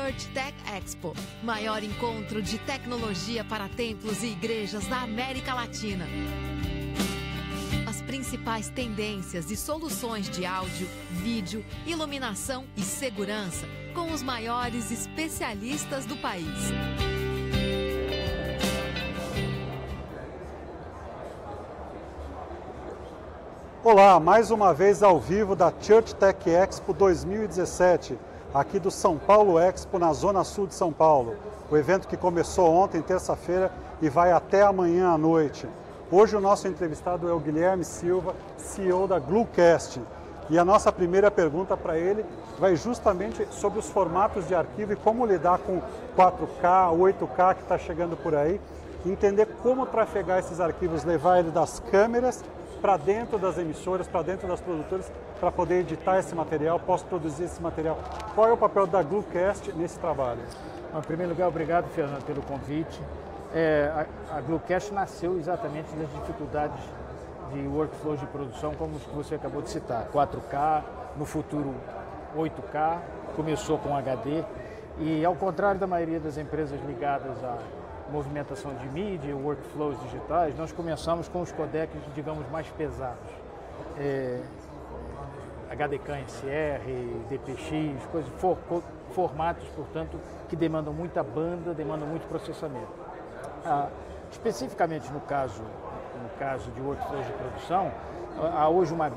Church Tech Expo, maior encontro de tecnologia para templos e igrejas da América Latina. As principais tendências e soluções de áudio, vídeo, iluminação e segurança com os maiores especialistas do país. Olá, mais uma vez ao vivo da Church Tech Expo 2017, aqui do São Paulo Expo, na Zona Sul de São Paulo. O evento que começou ontem, terça-feira, e vai até amanhã à noite. Hoje o nosso entrevistado é o Guilherme Silva, CEO da Gluecast. E a nossa primeira pergunta para ele vai justamente sobre os formatos de arquivo e como lidar com 4K, 8K que está chegando por aí, entender como trafegar esses arquivos, levar ele das câmeras para dentro das emissoras, para dentro das produtoras, para poder editar esse material, pós-produzir esse material. Qual é o papel da Gluecast nesse trabalho? Em primeiro lugar, obrigado, Fernando, pelo convite. A Gluecast nasceu exatamente das dificuldades de workflows de produção, como os que você acabou de citar. 4K, no futuro 8K, começou com HD, e ao contrário da maioria das empresas ligadas à movimentação de mídia, workflows digitais, nós começamos com os codecs, digamos, mais pesados. HDK SR, DPX, formatos, portanto, que demandam muita banda, demandam muito processamento. Especificamente no caso de workflows de produção, há hoje uma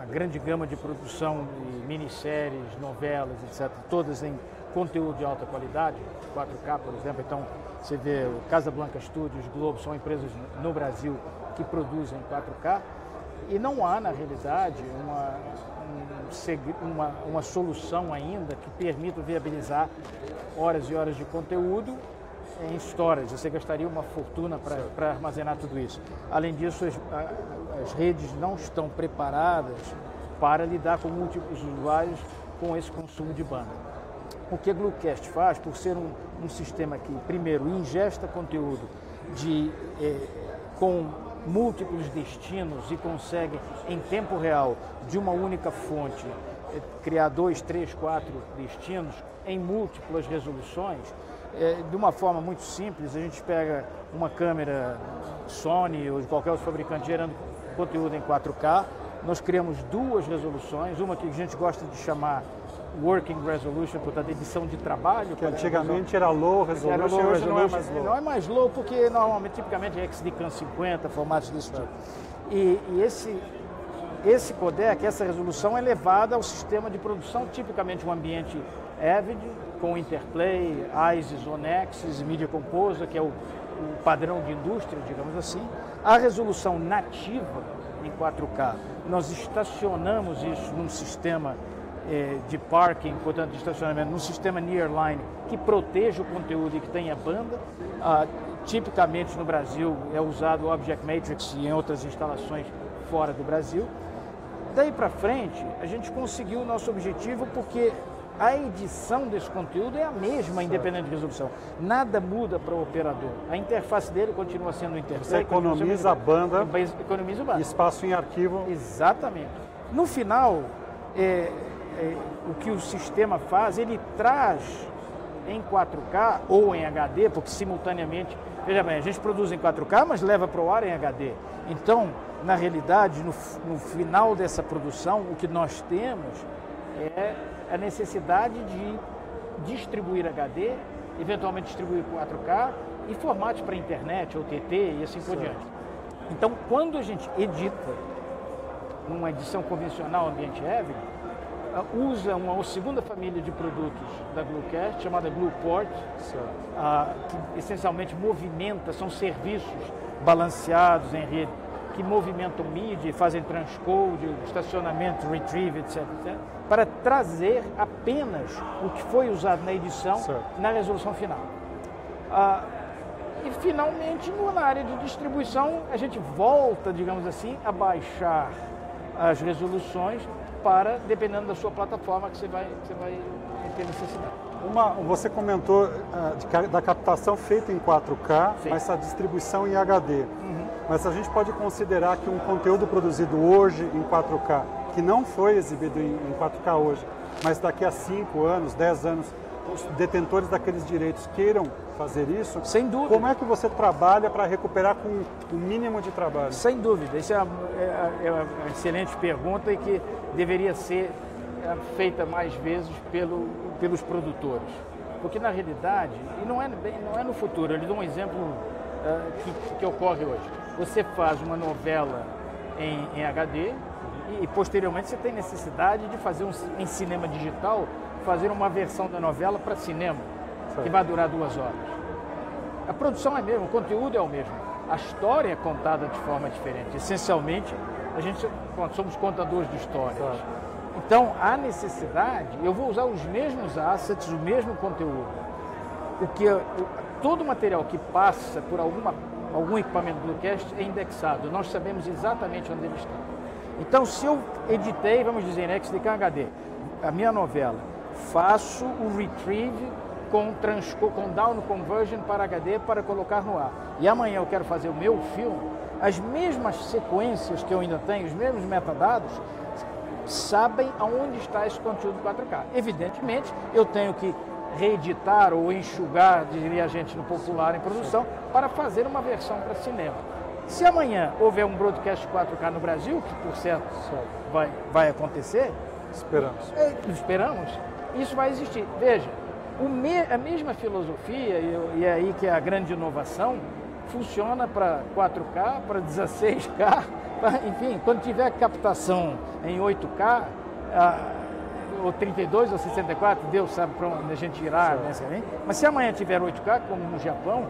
grande gama de produção de minisséries, novelas, etc., todas em conteúdo de alta qualidade, 4K, por exemplo. Então, você vê o Casablanca Studios, Globo, são empresas no Brasil que produzem 4K, e não há, na realidade, uma solução ainda que permita viabilizar horas e horas de conteúdo em storage. Você gastaria uma fortuna para armazenar tudo isso. Além disso, as redes não estão preparadas para lidar com múltiplos usuários com esse consumo de banda. O que a Gluecast faz, por ser um sistema que, primeiro, ingesta conteúdo com múltiplos destinos e consegue, em tempo real, de uma única fonte, criar 2, 3, 4 destinos em múltiplas resoluções, de uma forma muito simples. A gente pega uma câmera Sony ou de qualquer outro fabricante gerando conteúdo em 4K, nós criamos duas resoluções, uma que a gente gosta de chamar Working Resolution, portanto, edição de trabalho. Que antigamente era Low Resolution, hoje não é mais low. Não é mais low porque normalmente, tipicamente, é XD-CAM 50, formatos desse tipo. E esse codec, essa resolução é levada ao sistema de produção, tipicamente um ambiente Avid, com Interplay, ISIS, Onexis, Media Composer, que é o padrão de indústria, digamos assim. A resolução nativa em 4K, nós estacionamos isso num sistema de parking, portanto, de estacionamento, num sistema nearline que proteja o conteúdo e que tenha banda. Tipicamente no Brasil é usado o Object Matrix e em outras instalações fora do Brasil. Daí para frente, a gente conseguiu o nosso objetivo porque a edição desse conteúdo é a mesma, independente de resolução. Nada muda para o operador. A interface dele continua sendo o interface. Você economiza a banda, economiza o banda. Espaço em arquivo. Exatamente. No final, o que o sistema faz, ele traz em 4K ou em HD, porque simultaneamente, veja bem, a gente produz em 4K, mas leva para o ar em HD. Então, na realidade, no final dessa produção, o que nós temos é a necessidade de distribuir HD, eventualmente distribuir 4K e formatos para internet, OTT e assim por diante. Então, quando a gente edita numa edição convencional ambiente Avid, usa uma segunda família de produtos da Gluecast, chamada Glueport, que essencialmente são serviços balanceados em rede, que movimentam mídia, fazem transcode, estacionamento, retrieve, etc., para trazer apenas o que foi usado na edição na resolução final. E finalmente, na área de distribuição, a gente volta, digamos assim, a baixar as resoluções para, dependendo da sua plataforma, que você vai ter necessidade. Você comentou da captação feita em 4K, sim, mas a distribuição em HD. Mas a gente pode considerar que um conteúdo produzido hoje em 4K, que não foi exibido em 4K hoje, mas daqui a 5 anos, 10 anos, os detentores daqueles direitos queiram fazer isso, sem dúvida. Como é que você trabalha para recuperar com o mínimo de trabalho? Sem dúvida. Isso é uma excelente pergunta e que deveria ser feita mais vezes pelos produtores. Porque, na realidade, e não é no futuro, eu lhe dou um exemplo que ocorre hoje. Você faz uma novela em HD e posteriormente você tem necessidade de fazer em cinema digital, fazer uma versão da novela para cinema, que vai durar 2 horas. A produção é a mesma, o conteúdo é o mesmo. A história é contada de forma diferente. Essencialmente, somos contadores de histórias. Então, há necessidade, eu vou usar os mesmos assets, o mesmo conteúdo. Todo material que passa por algum equipamento do Bluecast é indexado, nós sabemos exatamente onde ele está. Então, se eu editei, vamos dizer, em XDK HD, a minha novela, faço o retrieve com down conversion para HD para colocar no ar. E amanhã eu quero fazer o meu filme, as mesmas sequências que eu ainda tenho, os mesmos metadados, sabem aonde está esse conteúdo 4K. Evidentemente, eu tenho que reeditar ou enxugar, diria a gente no popular, em produção, para fazer uma versão para cinema. Se amanhã houver um broadcast 4K no Brasil, que por certo vai acontecer, esperamos, isso vai existir. Veja, a mesma filosofia, e é aí que é a grande inovação, funciona para 4K, para 16K, enfim, quando tiver captação em 8K, ou 32 ou 64, Deus sabe para onde a gente irá, né? Mas se amanhã tiver 8K, como no Japão,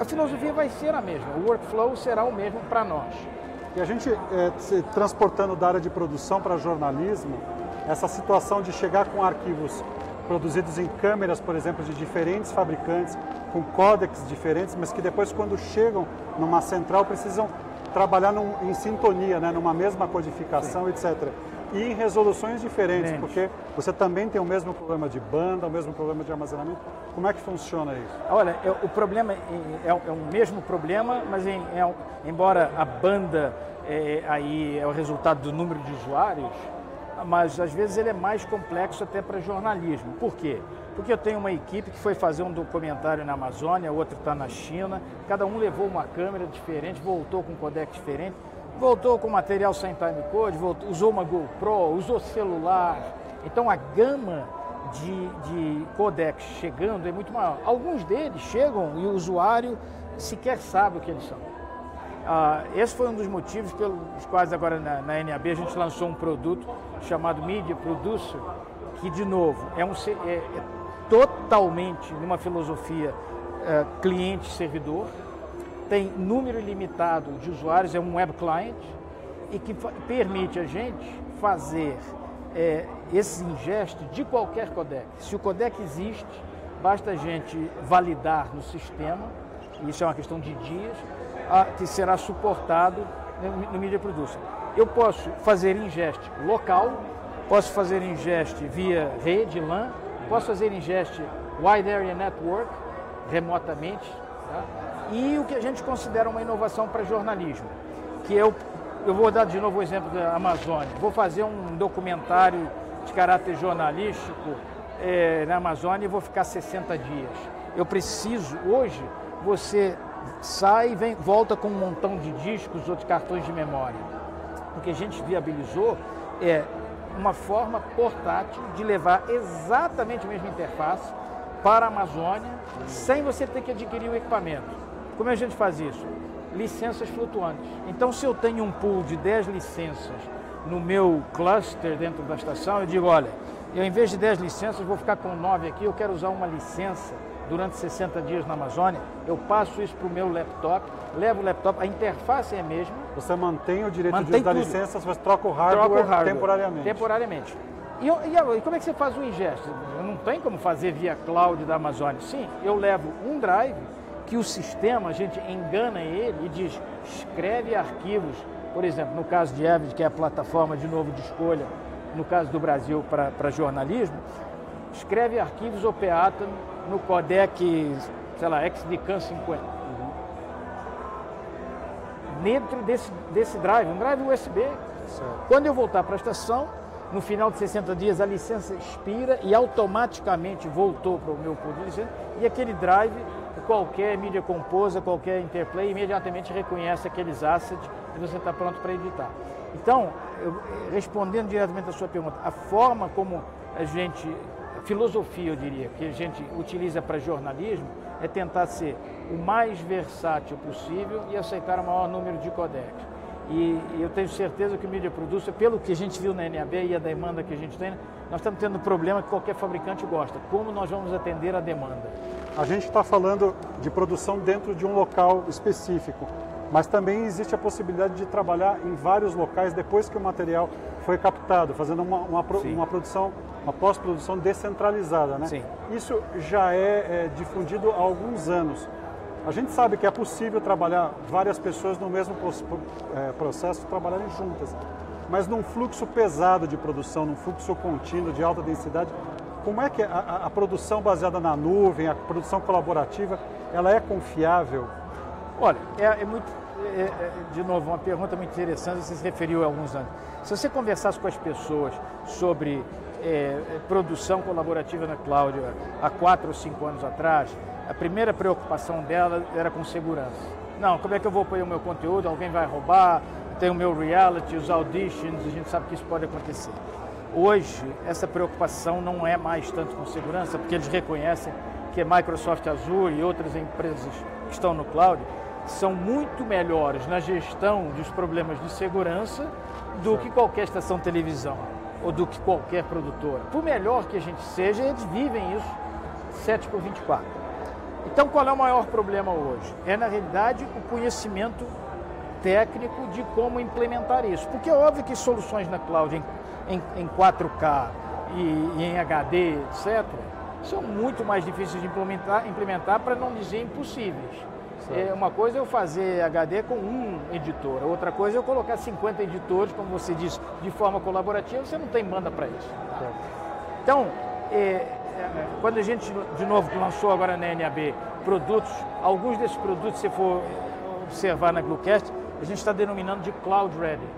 a filosofia vai ser a mesma, o workflow será o mesmo para nós. E a gente, transportando da área de produção para jornalismo, essa situação de chegar com arquivos produzidos em câmeras, por exemplo, de diferentes fabricantes, com códecs diferentes, mas que depois, quando chegam numa central, precisam trabalhar em sintonia, né, numa mesma codificação, etc. E em resoluções diferentes, porque você também tem o mesmo problema de banda, o mesmo problema de armazenamento. Como é que funciona isso? Olha, o problema é o mesmo problema, mas embora a banda aí é o resultado do número de usuários, mas às vezes ele é mais complexo até para jornalismo. Por quê? Porque eu tenho uma equipe que foi fazer um documentário na Amazônia, outro está na China, cada um levou uma câmera diferente, voltou com um codec diferente, voltou com material sem timecode, usou uma GoPro, usou celular. Então a gama de codecs chegando é muito maior. Alguns deles chegam e o usuário sequer sabe o que eles são. Esse foi um dos motivos pelos quais agora na NAB a gente lançou um produto chamado Media Producer, que de novo é totalmente numa filosofia cliente-servidor, tem número ilimitado de usuários, é um web client e que permite a gente fazer esse ingeste de qualquer codec. Se o codec existe, basta a gente validar no sistema, e isso é uma questão de dias, que será suportado no Media Producer. Eu posso fazer ingeste local, posso fazer ingeste via rede, LAN, posso fazer ingeste Wide Area Network, remotamente, tá? E o que a gente considera uma inovação para jornalismo, que eu vou dar de novo o exemplo da Amazônia. Vou fazer um documentário de caráter jornalístico na Amazônia e vou ficar 60 dias. Eu preciso, hoje, você sai e volta com um montão de discos ou de cartões de memória. O que a gente viabilizou é uma forma portátil de levar exatamente a mesma interface para a Amazônia, sem você ter que adquirir o equipamento. Como a gente faz isso? Licenças flutuantes. Então, se eu tenho um pool de 10 licenças no meu cluster dentro da estação, eu digo, olha, eu em vez de 10 licenças, vou ficar com 9 aqui, eu quero usar uma licença durante 60 dias na Amazônia, eu passo isso para o meu laptop, levo o laptop, a interface é a mesma. Você mantém o direito de uso da licença, você troca o hardware temporariamente. Temporariamente. E como é que você faz o ingeste? Não tem como fazer via cloud da Amazônia. Sim, eu levo um drive que o sistema, a gente engana ele e diz, escreve arquivos, por exemplo, no caso de Avid, que é a plataforma de novo de escolha, no caso do Brasil para jornalismo, escreve arquivos OPATM no codec, sei lá, XDCAN 50. Dentro desse drive, um drive USB. Certo. Quando eu voltar para a estação, no final de 60 dias a licença expira e automaticamente voltou para o meu pool de licença, e aquele drive, qualquer Media Composer, qualquer Interplay, imediatamente reconhece aqueles assets e você está pronto para editar. Então, respondendo diretamente à sua pergunta, a forma como a filosofia, eu diria, que a gente utiliza para jornalismo é tentar ser o mais versátil possível e aceitar o maior número de codecs. E eu tenho certeza que o Media Producer, pelo que a gente viu na NAB e a demanda que a gente tem, nós estamos tendo um problema que qualquer fabricante gosta. Como nós vamos atender a demanda? A gente está falando de produção dentro de um local específico, mas também existe a possibilidade de trabalhar em vários locais depois que o material foi captado, fazendo uma produção, uma pós-produção descentralizada, né? Sim. Isso já é difundido há alguns anos. A gente sabe que é possível trabalhar várias pessoas no mesmo processo, trabalharem juntas, mas num fluxo pesado de produção, num fluxo contínuo de alta densidade, como é que a produção baseada na nuvem, a produção colaborativa, ela é confiável? Olha, de novo, uma pergunta muito interessante, você se referiu a alguns anos. Se você conversasse com as pessoas sobre produção colaborativa na cloud há 4 ou 5 anos atrás, a primeira preocupação dela era com segurança. Não, como é que eu vou pôr o meu conteúdo? Alguém vai roubar? Tem o meu reality, os auditions, a gente sabe que isso pode acontecer. Hoje, essa preocupação não é mais tanto com segurança, porque eles reconhecem que a Microsoft Azure e outras empresas que estão no cloud são muito melhores na gestão dos problemas de segurança do que qualquer estação de televisão ou do que qualquer produtora. Por melhor que a gente seja, eles vivem isso 7/24. Então, qual é o maior problema hoje? É, na realidade, o conhecimento técnico de como implementar isso. Porque é óbvio que soluções na cloud em 4K e em HD, etc., são muito mais difíceis de implementar para não dizer impossíveis. Uma coisa é eu fazer HD com um editor, outra coisa é eu colocar 50 editores, como você disse, de forma colaborativa, você não tem banda para isso. Tá? Então, quando a gente, de novo, lançou agora na NAB produtos, alguns desses produtos, se for observar na Glucast, a gente está denominando de Cloud Ready.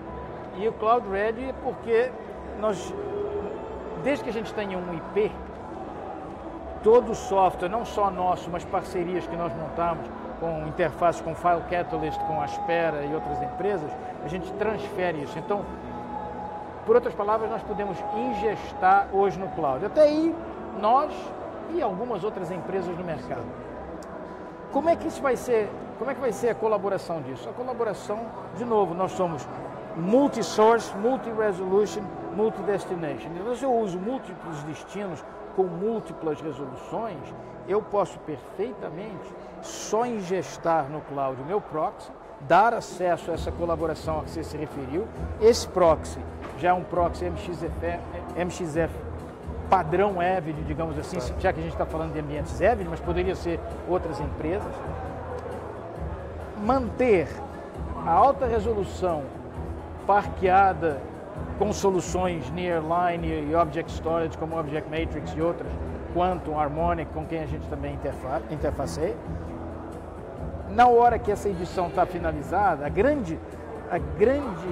E o Cloud Ready é porque desde que a gente tenha um IP, todo o software, não só nosso, mas parcerias que nós montamos, com interface com File Catalyst, com Aspera e outras empresas, a gente transfere isso. Então, por outras palavras, nós podemos ingestar hoje no cloud. Até aí, nós e algumas outras empresas no mercado. Como é que isso vai ser? Como é que vai ser a colaboração disso? A colaboração, de novo, nós somos multi-source, multi-resolution, multi-destination. Então, se eu uso múltiplos destinos com múltiplas resoluções, eu posso perfeitamente só ingestar no cloud o meu proxy, dar acesso a essa colaboração a que você se referiu. Esse proxy já é um proxy MXF padrão Avid, digamos assim, já que a gente está falando de ambientes Avid, mas poderia ser outras empresas. Manter a alta resolução parqueada com soluções Nearline e Object Storage, como Object Matrix e outras, Quantum, Harmonic, com quem a gente também interfaceia. Na hora que essa edição está finalizada, a grande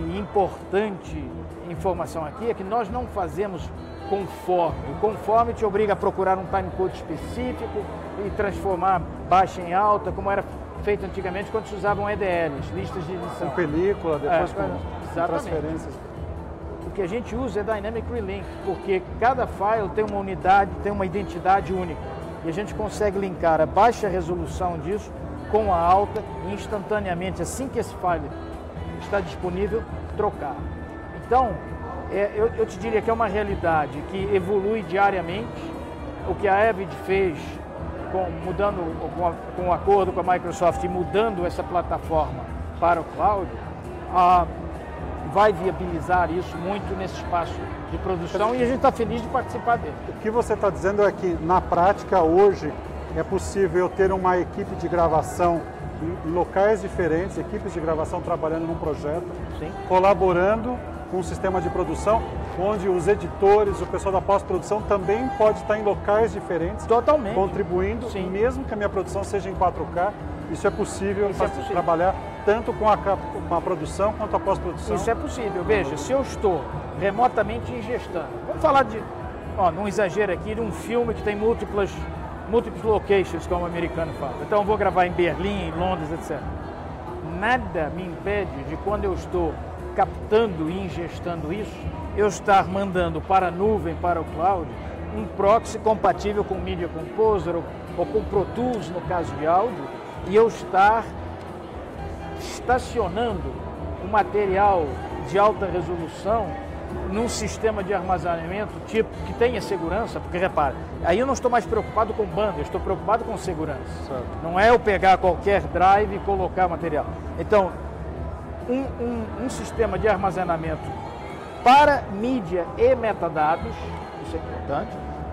e importante informação aqui é que nós não fazemos conforme. O conforme te obriga a procurar um timecode específico e transformar baixa em alta, como era feito antigamente quando se usavam EDLs, listas de edição. Com película, depois com transferências. O que a gente usa é Dynamic Relink, porque cada file tem uma unidade, tem uma identidade única. E a gente consegue linkar a baixa resolução disso com a alta e instantaneamente, assim que esse file está disponível, trocar. Então, eu te diria que é uma realidade que evolui diariamente. O que a Avid fez, com o acordo com a Microsoft e mudando essa plataforma para o cloud, vai viabilizar isso muito nesse espaço de produção e a gente está feliz de participar dele. O que você está dizendo é que, na prática, hoje, é possível ter uma equipe de gravação em locais diferentes, equipes de gravação trabalhando num projeto, sim, colaborando com um sistema de produção, onde os editores, o pessoal da pós-produção também pode estar em locais diferentes, totalmente, contribuindo, sim, mesmo que a minha produção seja em 4K, isso é possível, trabalhar tanto com a produção quanto a pós-produção? Isso é possível. Veja, se eu estou remotamente ingestando, vamos falar de, num exagero aqui, de um filme que tem múltiplos locations, como o americano fala. Então eu vou gravar em Berlim, em Londres, etc. Nada me impede de, quando eu estou captando e ingestando isso, eu estar mandando para a nuvem, para o cloud, um proxy compatível com Media Composer ou com Pro Tools, no caso de áudio, e eu estar estacionando o material de alta resolução num sistema de armazenamento tipo que tenha segurança, porque repara, aí eu não estou mais preocupado com banda, eu estou preocupado com segurança. Certo. Não é eu pegar qualquer drive e colocar material. Então, um sistema de armazenamento para mídia e metadados, isso é importante,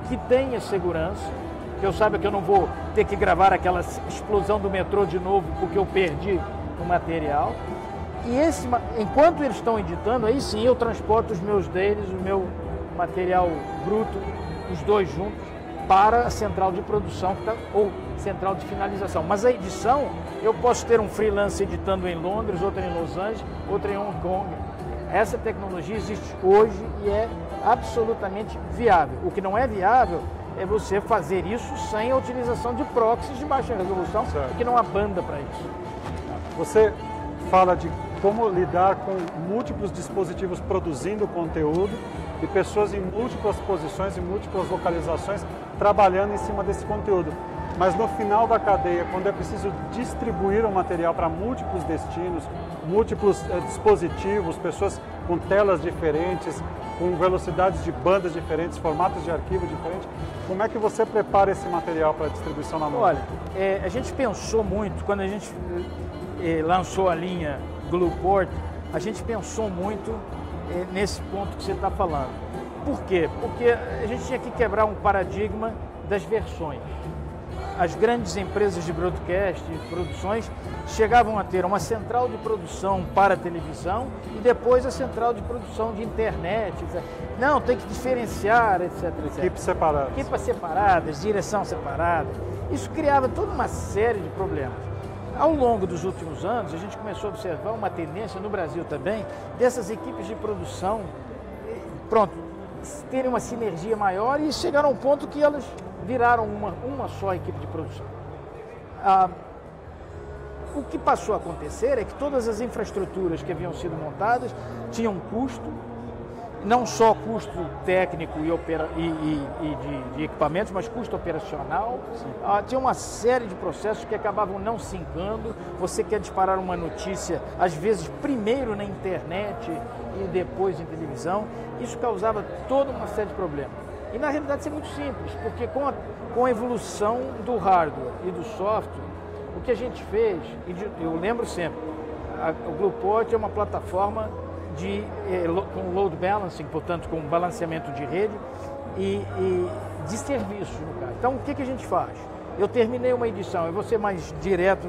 que tenha segurança, que eu saiba que eu não vou ter que gravar aquela explosão do metrô de novo porque eu perdi o material. E enquanto eles estão editando, aí sim eu transporto os meus deles, o meu material bruto, os dois juntos, para a central de produção ou central de finalização. Mas a edição, eu posso ter um freelance editando em Londres, outro em Los Angeles, outro em Hong Kong. Essa tecnologia existe hoje e é absolutamente viável. O que não é viável é você fazer isso sem a utilização de proxies de baixa resolução, porque não há banda para isso. Você fala de como lidar com múltiplos dispositivos produzindo conteúdo e pessoas em múltiplas posições, em múltiplas localizações, trabalhando em cima desse conteúdo. Mas no final da cadeia, quando é preciso distribuir o material para múltiplos destinos, múltiplos dispositivos, pessoas com telas diferentes, com velocidades de bandas diferentes, formatos de arquivo diferentes, como é que você prepara esse material para distribuição na nuvem? Olha, a gente pensou muito, quando a gente lançou a linha Glueport, a gente pensou muito nesse ponto que você está falando. Por quê? Porque a gente tinha que quebrar um paradigma das versões. As grandes empresas de broadcast e produções chegavam a ter uma central de produção para televisão e depois a central de produção de internet. Etc. Não, tem que diferenciar, etc. Equipes separadas. Equipes separadas, direção separada. Isso criava toda uma série de problemas. Ao longo dos últimos anos, a gente começou a observar uma tendência no Brasil também dessas equipes de produção, terem uma sinergia maior e chegaram ao ponto que elas viraram uma só equipe de produção. O que passou a acontecer é que todas as infraestruturas que haviam sido montadas tinham custo, não só custo técnico e de equipamentos, mas custo operacional. Tinha uma série de processos que acabavam não sincando. Você quer disparar uma notícia, às vezes primeiro na internet e depois em televisão. Isso causava toda uma série de problemas. E na realidade isso é muito simples, porque com a evolução do hardware e do software, o que a gente fez, e eu lembro sempre, o Glueport é uma plataforma com load balancing, portanto com balanceamento de rede e de serviço, no caso. Então o que a gente faz? Eu terminei uma edição, eu vou ser mais direto,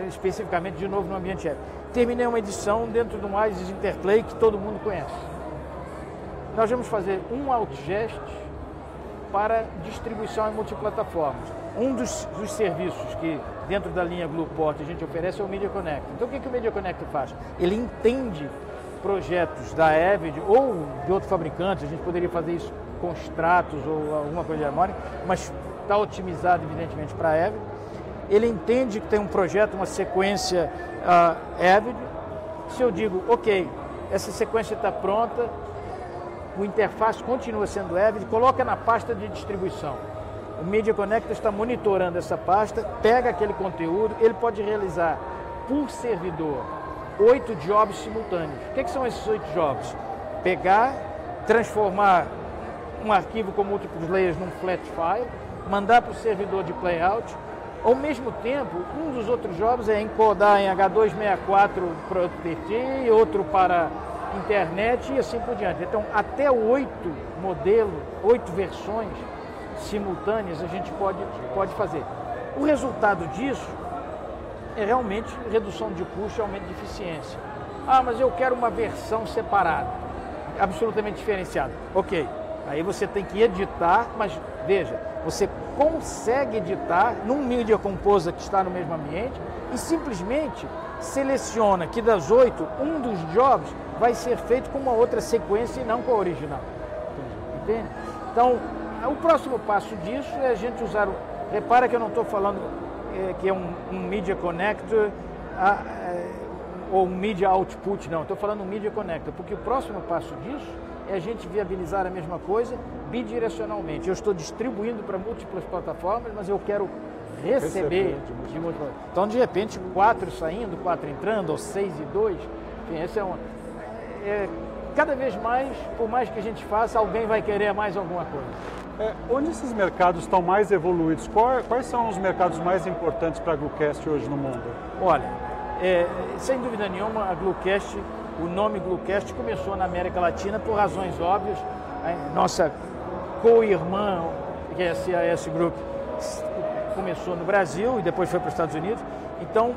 especificamente de novo no ambiente web. Terminei uma edição dentro de um ISIS Interplay que todo mundo conhece. Nós vamos fazer um Outgest para distribuição em multiplataformas. Um dos serviços que dentro da linha Glueport a gente oferece é o Media Connect. Então o que o Media Connect faz? Ele entende projetos da Avid ou de outro fabricante, a gente poderia fazer isso com Stratus ou alguma coisa de harmônica, mas está otimizado evidentemente para a Avid. Ele entende que tem um projeto, uma sequência Avid. Se eu digo, ok, essa sequência está pronta, o interface continua sendo Avid, coloca na pasta de distribuição. O Media Connect está monitorando essa pasta, pega aquele conteúdo, ele pode realizar por servidor 8 jobs simultâneos. O que são esses 8 jobs? Pegar, transformar um arquivo com múltiplos layers num flat file, mandar para o servidor de playout. Ao mesmo tempo, um dos outros jobs é encodar em H264 para o TT, outro para internet e assim por diante. Então, até 8 modelos, 8 versões simultâneas a gente pode fazer. O resultado disso é realmente redução de custo e aumento de eficiência. Mas eu quero uma versão separada, absolutamente diferenciada. Ok, Aí você tem que editar, mas veja, você consegue editar num Media Composer que está no mesmo ambiente e simplesmente seleciona que das 8, um dos jobs vai ser feito com uma outra sequência e não com a original. Entende? Então, o próximo passo disso é a gente usar... Repara que eu não estou falando que é um Media Connector ou um Media Output, não. Estou falando um Media Connector, porque o próximo passo disso é a gente viabilizar a mesma coisa bidirecionalmente. Eu estou distribuindo para múltiplas plataformas, mas eu quero receber de múltiplas. Então, de repente, 4 saindo, 4 entrando, ou 6 e 2. Enfim, esse é cada vez mais, por mais que a gente faça, alguém vai querer mais alguma coisa. Onde esses mercados estão mais evoluídos? Quais são os mercados mais importantes para a Gluecast hoje no mundo? Olha, sem dúvida nenhuma, a Gluecast, o nome Gluecast começou na América Latina por razões óbvias. A nossa co-irmã, que é a CAS Group, começou no Brasil e depois foi para os Estados Unidos. Então,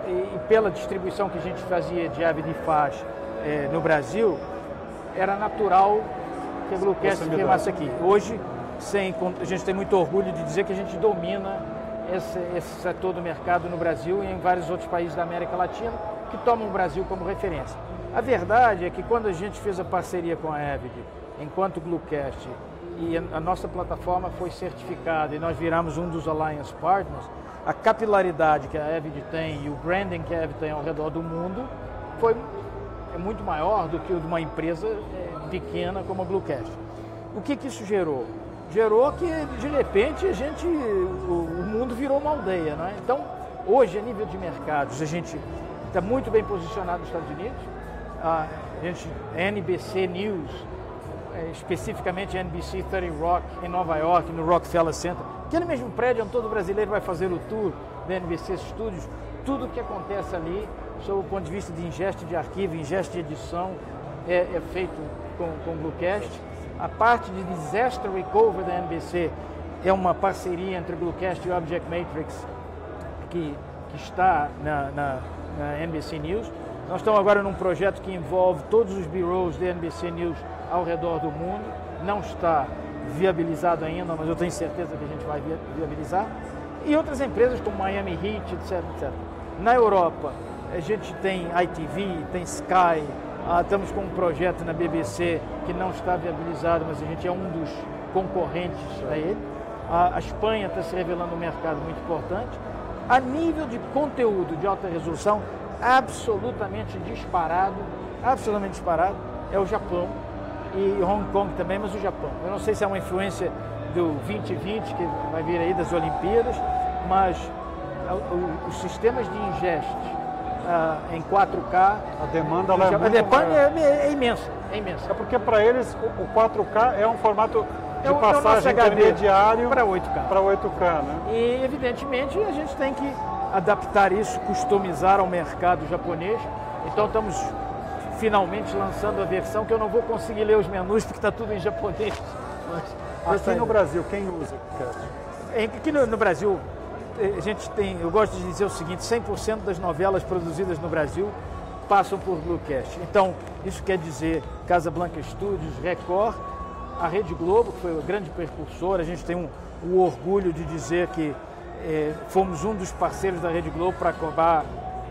e pela distribuição que a gente fazia de Avid e faz no Brasil, era natural que a Gluecast firmasse aqui. Hoje, a gente tem muito orgulho de dizer que a gente domina esse setor do mercado no Brasil e em vários outros países da América Latina que tomam o Brasil como referência. A verdade é que quando a gente fez a parceria com a Avid, enquanto Gluecast, e a nossa plataforma foi certificada e nós viramos um dos Alliance Partners, a capilaridade que a Avid tem e o branding que a Avid tem ao redor do mundo é muito maior do que o de uma empresa pequena como a Gluecast. O que isso gerou? Gerou que, de repente, o mundo virou uma aldeia, né? Então, hoje, a nível de mercados, a gente está muito bem posicionado nos Estados Unidos. A NBC News, especificamente a NBC 30 Rock, em Nova York, no Rockefeller Center, aquele mesmo prédio onde todo brasileiro vai fazer o tour da NBC Studios, tudo o que acontece ali, sob o ponto de vista de ingeste de arquivo, ingeste de edição, é feito com o Gluecast. A parte de Disaster Recovery da NBC é uma parceria entre o Gluecast e o Object Matrix que está na NBC News. Nós estamos agora num projeto que envolve todos os bureaus da NBC News ao redor do mundo. Não está viabilizado ainda, mas eu tenho certeza que a gente vai viabilizar. E outras empresas como Miami Heat, etc, etc. Na Europa, a gente tem ITV, tem Sky, estamos com um projeto na BBC que não está viabilizado, mas a gente é um dos concorrentes a ele. A Espanha está se revelando um mercado muito importante. A nível de conteúdo de alta resolução, absolutamente disparado, é o Japão e Hong Kong também, mas o Japão. Eu não sei se é uma influência do 2020, que vai vir aí das Olimpíadas, mas os sistemas de ingeste em 4K... A demanda lá é imensa, é imensa. É porque para eles o 4K é um formato de passagem intermediário para 8K. Para 8K, né? E evidentemente a gente tem que adaptar isso, customizar ao mercado japonês. Então estamos finalmente lançando a versão que eu não vou conseguir ler os menus porque está tudo em japonês. Aqui no Brasil, quem usa? Aqui no Brasil, a gente tem, eu gosto de dizer o seguinte, 100% das novelas produzidas no Brasil passam por Gluecast. Então, isso quer dizer Casablanca Studios, Record, a Rede Globo, que foi a grande precursora. A gente tem o orgulho de dizer que fomos um dos parceiros da Rede Globo para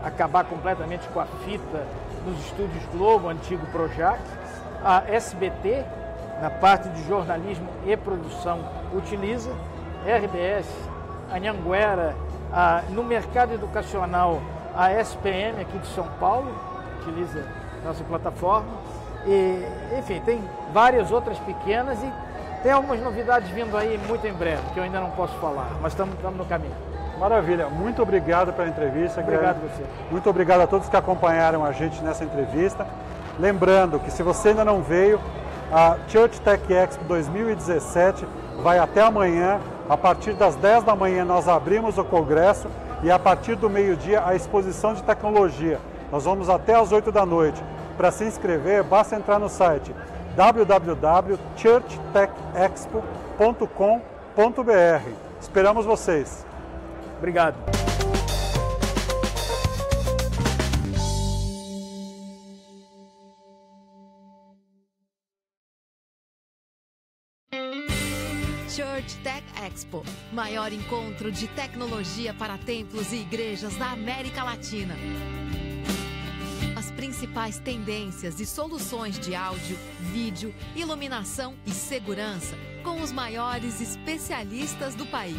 acabar completamente com a fita nos estúdios Globo, antigo Projac. A SBT, na parte de jornalismo e produção, utiliza. RBS, a Anhanguera, no mercado educacional, a SPM aqui de São Paulo, utiliza nossa plataforma. E, enfim, tem várias outras pequenas e tem algumas novidades vindo aí muito em breve, que eu ainda não posso falar, mas estamos no caminho. Maravilha, muito obrigado pela entrevista. Obrigado a você. Muito obrigado a todos que acompanharam a gente nessa entrevista. Lembrando que se você ainda não veio, a Church Tech Expo 2017 vai até amanhã. A partir das 10 da manhã nós abrimos o congresso e a partir do meio-dia a exposição de tecnologia. Nós vamos até às 8 da noite. Para se inscrever, basta entrar no site www.churchtechexpo.com.br. Esperamos vocês. Obrigado. Church Tech Expo, maior encontro de tecnologia para templos e igrejas da América Latina. As principais tendências e soluções de áudio, vídeo, iluminação e segurança com os maiores especialistas do país.